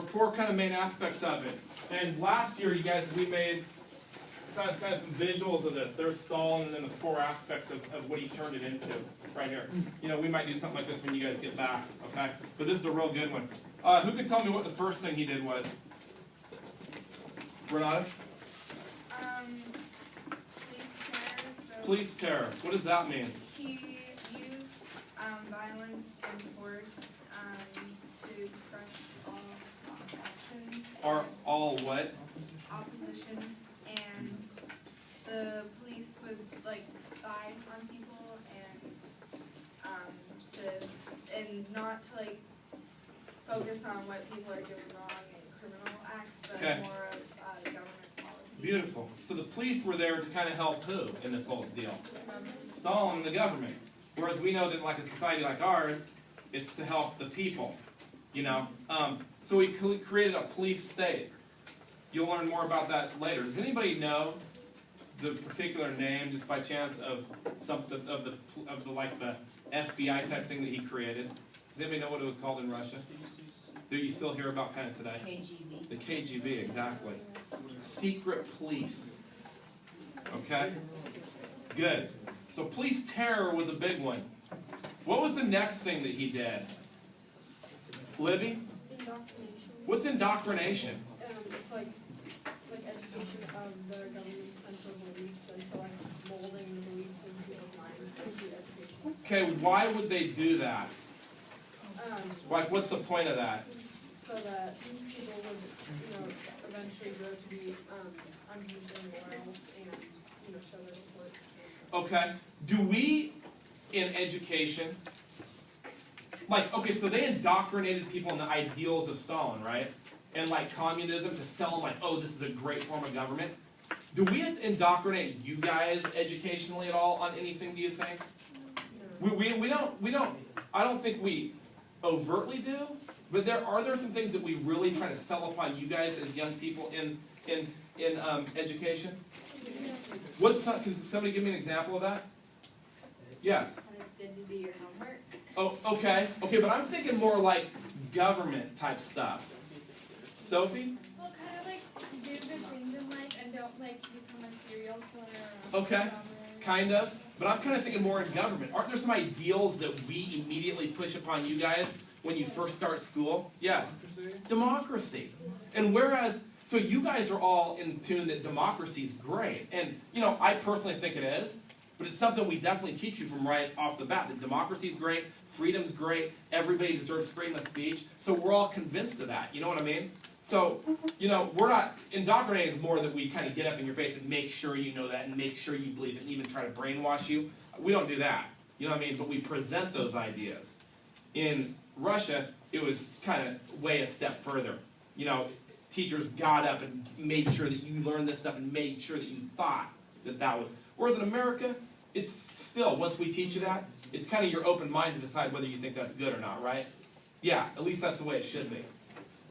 or four kind of main aspects of it. And last year, you guys, we made kind of some visuals of this. There's Stalin and then the four aspects of what he turned it into right here. You know, we might do something like this when you guys get back, okay? But this is a real good one. Who can tell me what the first thing he did was? Renata? Police terror. What does that mean? He used violence and force to crush all oppositions. Are all what? Oppositions, and the police would like spy on people and not to like focus on what people are doing wrong in criminal acts, but more of government policy. Beautiful. So the police were there to kind of help who in this whole deal? Stalin and the government. Whereas we know that in like a society like ours, it's to help the people, you know. So we created a police state. You'll learn more about that later. Does anybody know the particular name, just by chance, of something of the like the FBI type thing that he created? Does anybody know what it was called in Russia? Do you still hear about kind of today? KGB. The KGB, exactly. Secret police. Okay? Good. So police terror was a big one. What was the next thing that he did? Libby? Indoctrination. What's indoctrination? It's like education of the government's central beliefs, and so like molding the beliefs into people's minds through education. Okay, why would they do that? Like, what's the point of that? So that people would, eventually grow to be unhinged and moral, and show their support. Okay. Do we, in education, like, okay, so they indoctrinated people in the ideals of Stalin, right? And like communism to sell them like, oh, this is a great form of government. Do we indoctrinate you guys educationally at all on anything, do you think? We don't, I don't think we overtly do, but are there some things that we really try to sell upon you guys as young people in education? Can somebody give me an example of that? Yes. And it's good to do your homework. Oh, okay. Okay, but I'm thinking more like government type stuff. Sophie? Well, kind of like do good things in life and don't like become a serial killer. Or Okay. Kind of. But I'm kind of thinking more in government. Aren't there some ideals that we immediately push upon you guys when you first start school? Yes. Democracy. And whereas, so you guys are all in tune that democracy is great. And, I personally think it is. But it's something we definitely teach you from right off the bat. That democracy is great, freedom's great, everybody deserves freedom of speech. So we're all convinced of that. You know what I mean? So, we're not indoctrinating more that we kind of get up in your face and make sure you know that and make sure you believe it and even try to brainwash you. We don't do that. You know what I mean? But we present those ideas. In Russia, it was kind of way a step further. Teachers got up and made sure that you learned this stuff and made sure that you thought that was. Whereas in America, it's still, once we teach you that, it's kind of your open mind to decide whether you think that's good or not, right? Yeah, at least that's the way it should be.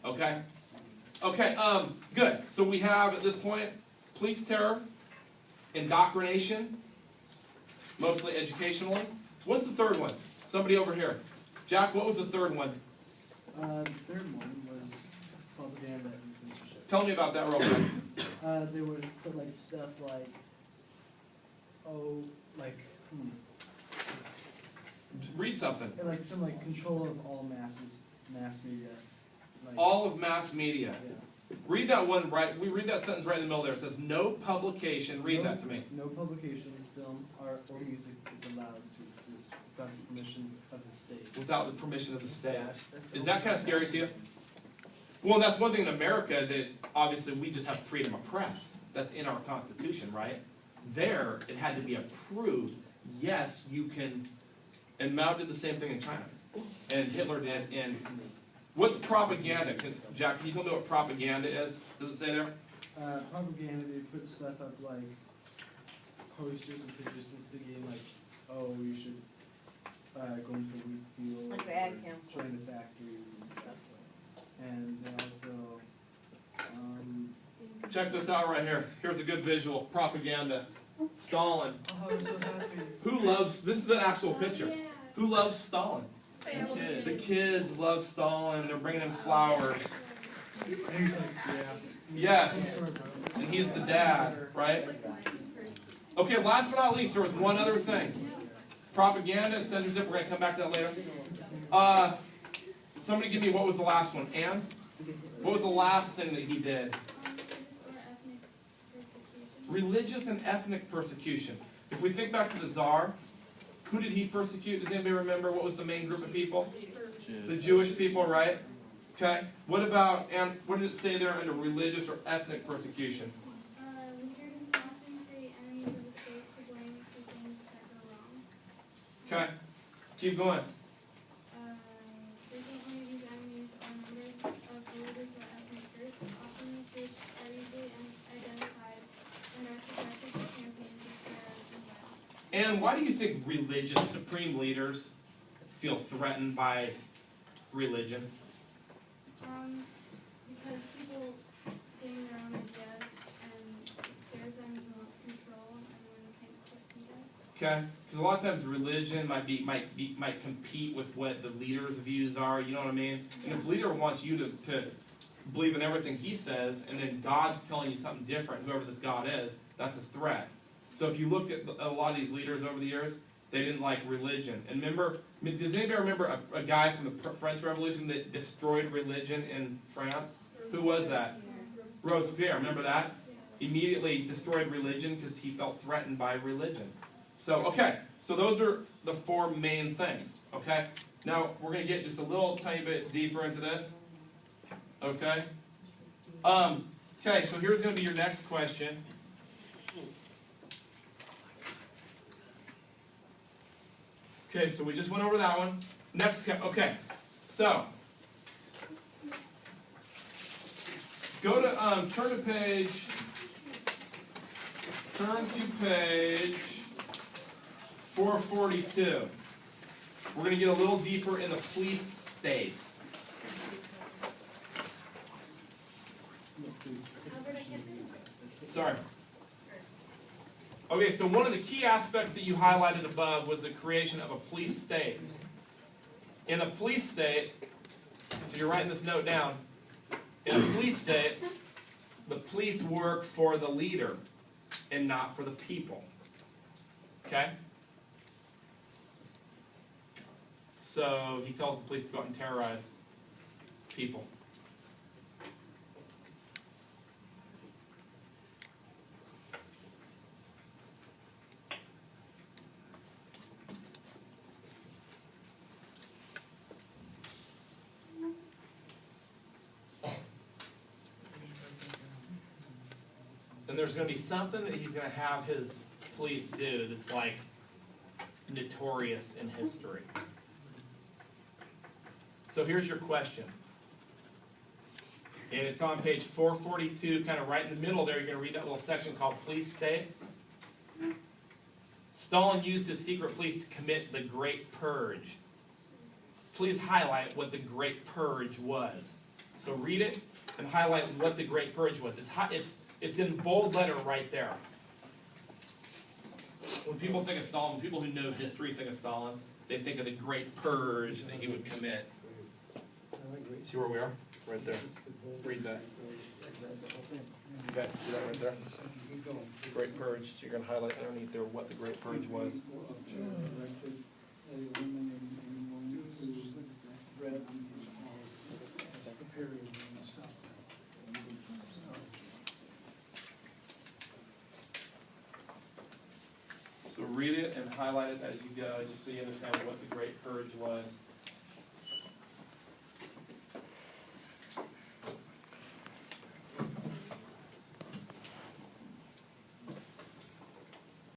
Okay? Okay, good. So we have, at this point, police terror, indoctrination, mostly educationally. What's the third one? Somebody over here. Jack, what was the third one? The third one was propaganda and censorship. Tell me about that real quick. They would put like stuff like, Read something. and like some like control of all mass media. Like, All of mass media. Yeah. Read that one right. We read that sentence right in the middle there. It says, no publication. Read that to me. No publication, film, art, or music is allowed to exist without the permission of the state. Without the permission of the state. That's Is that kind of scary to you? Well, that's one thing in America that obviously we just have freedom of press. That's in our Constitution, right? There, it had to be approved. Yes, you can. And Mao did the same thing in China. And Hitler did. And what's propaganda? Jack, can you tell me what propaganda is? Does it say there? Propaganda, they put stuff up like posters and pictures instigating like, oh, you should go into the wheat field. Like the ad or council. join the factories and stuff. And they also, Check this out right here. Here's a good visual. Propaganda. Stalin. oh, I'm so happy. Who loves, this is an actual picture. Yeah. Who loves Stalin? The kids love Stalin. They're bringing him flowers. And he's like, yeah. Yes. And he's the dad, right? Okay, last but not least, there was one other thing. Propaganda and censorship. We're going to come back to that later. Somebody give me what was the last one. Anne? What was the last thing that he did? Religious and ethnic persecution. If we think back to the Tsar, who did he persecute? Does anybody remember what was the main group of people? The Jewish people, right? Okay. What about, and what did it say there under religious or ethnic persecution? Leaders often create enemies of the state to blame for things that go wrong. Okay. Keep going. Frequently these enemies are members of religious or ethnic groups. Often the groups are easily identified and are subjected to campaigns of terror and violence. And why do you think religious supreme leaders feel threatened by religion? Because people gain their own ideas and it scares them and wants control and everyone can't quit ideas. Okay, because a lot of times religion might compete with what the leader's views are. You know what I mean? And if the leader wants you to believe in everything he says, and then God's telling you something different, whoever this God is, that's a threat. So if you look at a lot of these leaders over the years, they didn't like religion. And remember, does anybody remember a guy from the French Revolution that destroyed religion in France? Who was that? Robespierre. Remember that? Immediately destroyed religion because he felt threatened by religion. So, okay. So those are the four main things. Okay? Now, we're going to get just a little tiny bit deeper into this. Okay? Okay, so here's going to be your next question. Okay, so we just went over that one. Next, okay, so go to turn to page 442. We're going to get a little deeper in the police state. Sorry. Okay, so one of the key aspects that you highlighted above was the creation of a police state. In a police state, so you're writing this note down, in a police state, the police work for the leader and not for the people. Okay? So he tells the police to go out and terrorize people. And there's going to be something that he's going to have his police do that's like notorious in history. So here's your question. And it's on page 442, kind of right in the middle there. You're going to read that little section called Police State. Stalin used his secret police to commit the Great Purge. Please highlight what the Great Purge was. So read it and highlight what the Great Purge was. It's in bold letter right there. When people think of Stalin, people who know history think of Stalin, they think of the Great Purge that he would commit. See where we are? Right there. Read that. Okay, see that right there? Great Purge. So you're going to highlight underneath there what the Great Purge was. So read it and highlight it as you go, just so you understand what the Great Purge was.